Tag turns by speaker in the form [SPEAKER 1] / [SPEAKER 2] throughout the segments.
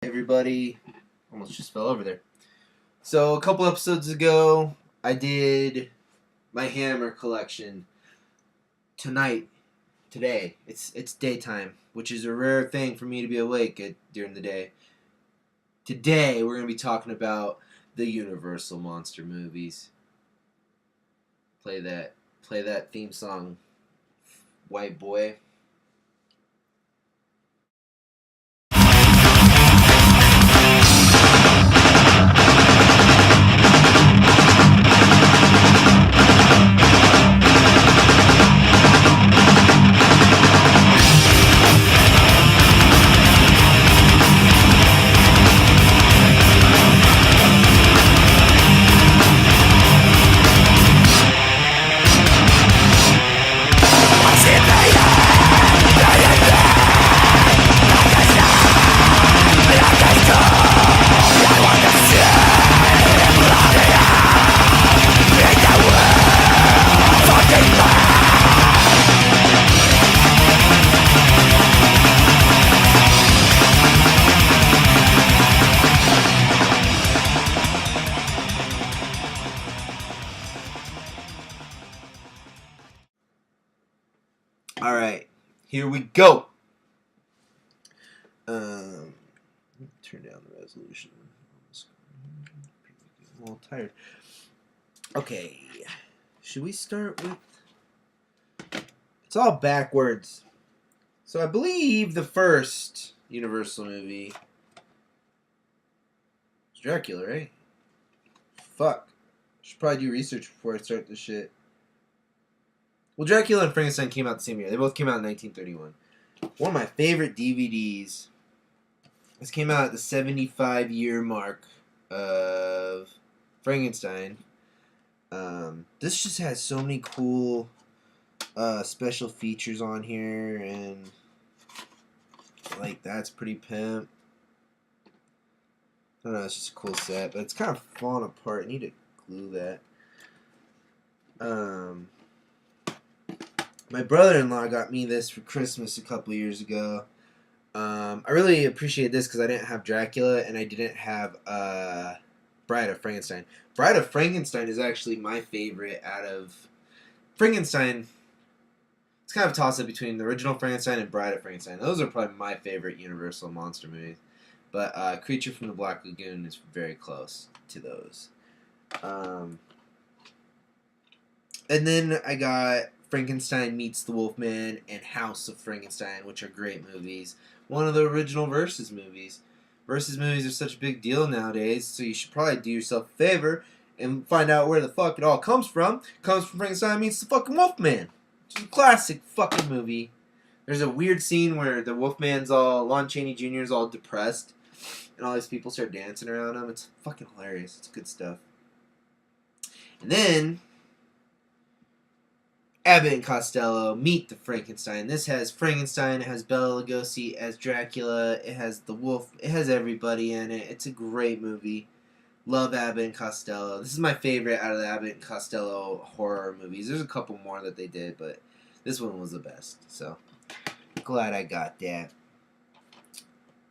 [SPEAKER 1] Everybody almost just fell over there. So a couple episodes ago, I did my Hammer collection. Today, it's daytime, which is a rare thing for me to be awake during the day. Today, we're gonna be talking about the Universal monster movies. Play that theme song, White Boy. All right, here we go. Turn down the resolution. I'm a little tired. Okay, should we start with? It's all backwards. So I believe the first Universal movie is Dracula, right? Fuck. Should probably do research before I start this shit. Well, Dracula and Frankenstein came out the same year. They both came out in 1931. One of my favorite DVDs. This came out at the 75-year mark of Frankenstein. This just has so many cool special features on here, and like that's pretty pimp. I don't know, it's just a cool set, but it's kind of falling apart. I need to glue that. My brother-in-law got me this for Christmas a couple years ago. I really appreciate this because I didn't have Dracula and I didn't have Bride of Frankenstein. Bride of Frankenstein is actually my favorite out of Frankenstein. It's kind of a toss-up between the original Frankenstein and Bride of Frankenstein. Those are probably my favorite Universal monster movies. But Creature from the Black Lagoon is very close to those. And then I got Frankenstein Meets the Wolfman and House of Frankenstein, which are great movies. One of the original Versus movies. Versus movies are such a big deal nowadays, so you should probably do yourself a favor and find out where the fuck it all comes from. It comes from Frankenstein Meets the fucking Wolfman, which is a classic fucking movie. There's a weird scene where the Wolfman's Lon Chaney Jr. is all depressed, and all these people start dancing around him. It's fucking hilarious. It's good stuff. And then Abbott and Costello Meet the Frankenstein. This has Frankenstein, it has Bela Lugosi as Dracula, it has the wolf, it has everybody in it. It's a great movie. Love Abbott and Costello. This is my favorite out of the Abbott and Costello horror movies. There's a couple more that they did, but this one was the best. So, glad I got that.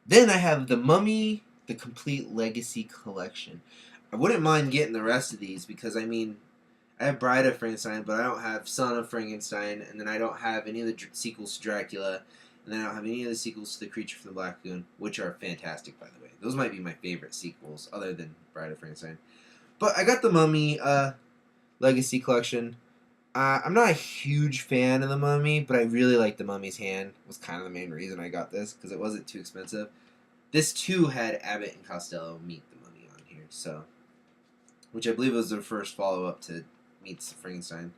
[SPEAKER 1] Then I have The Mummy, the Complete Legacy Collection. I wouldn't mind getting the rest of these because, I mean, I have Bride of Frankenstein, but I don't have Son of Frankenstein, and then I don't have any of the sequels to Dracula, and then I don't have any of the sequels to The Creature from the Black Lagoon, which are fantastic, by the way. Those might be my favorite sequels, other than Bride of Frankenstein. But I got the Mummy Legacy Collection. I'm not a huge fan of the Mummy, but I really like the Mummy's Hand. Was kind of the main reason I got this, because it wasn't too expensive. This, too, had Abbott and Costello Meet the Mummy on here, so, which I believe was their first follow-up to Meets Frankenstein.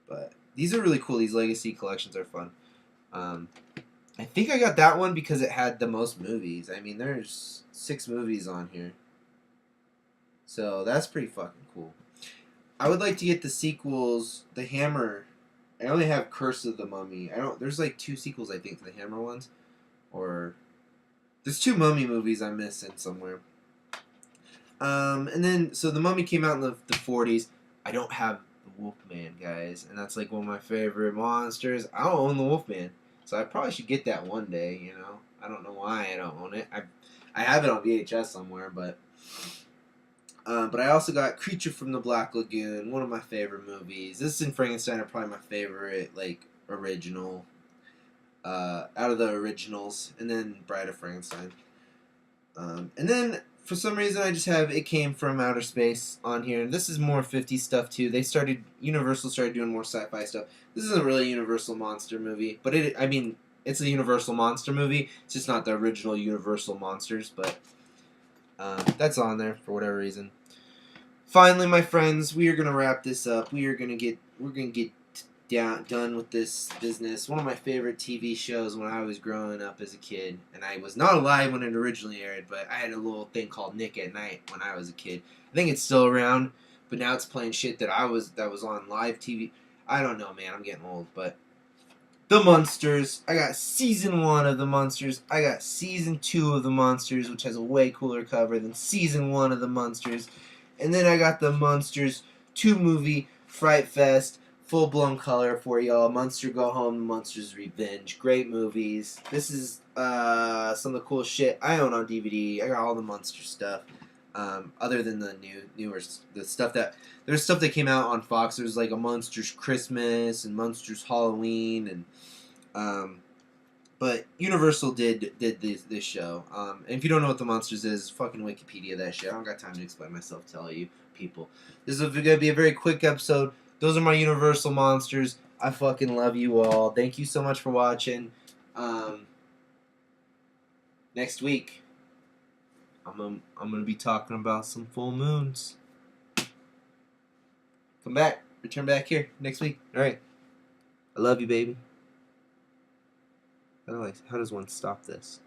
[SPEAKER 1] But these are really cool. These legacy collections are fun. I think I got that one because it had the most movies. I mean, there's 6 movies on here. So that's pretty fucking cool. I would like to get the sequels, the Hammer. I only have Curse of the Mummy. There's like 2 sequels, I think, to the Hammer ones. Or there's 2 Mummy movies I'm missing somewhere. And then, so the Mummy came out in the 40s. I don't have the Wolfman, guys, and that's like one of my favorite monsters. I don't own the Wolfman, so I probably should get that one day, you know. I don't know why I don't own it. I have it on VHS somewhere, but I also got Creature from the Black Lagoon, one of my favorite movies. This and Frankenstein are probably my favorite like original out of the originals, and then Bride of Frankenstein. And then for some reason I just have It Came from Outer Space on here. This is more 50s stuff too. Universal started doing more sci-fi stuff. This isn't really a Universal monster movie, but it's a Universal monster movie. It's just not the original Universal monsters, but that's on there for whatever reason. Finally, my friends, we are gonna wrap this up. We're gonna get done with this business. One of my favorite TV shows when I was growing up as a kid, and I was not alive when it originally aired, but I had a little thing called Nick at Night when I was a kid. I think it's still around, but now it's playing shit that was on live TV. I don't know, man. I'm getting old, but The Munsters. I got season 1 of The Munsters. I got season 2 of The Munsters, which has a way cooler cover than season 1 of The Munsters. And then I got the Munsters 2 movie, Fright Fest, full blown color for y'all. Munster Go Home, Munsters Revenge. Great movies. This is some of the cool shit I own on DVD. I got all the Munster stuff. Other than the the stuff there's stuff that came out on Fox. There's like a Munsters Christmas and Munsters Halloween, and but Universal did this show. And if you don't know what the Munsters is, fucking Wikipedia that shit. I don't got time to explain myself to all you people. This is gonna be a very quick episode. Those are my Universal monsters. I fucking love you all. Thank you so much for watching. Next week, I'm gonna be talking about some full moons. Come back. Return back here next week. Alright. I love you, baby. How does one stop this?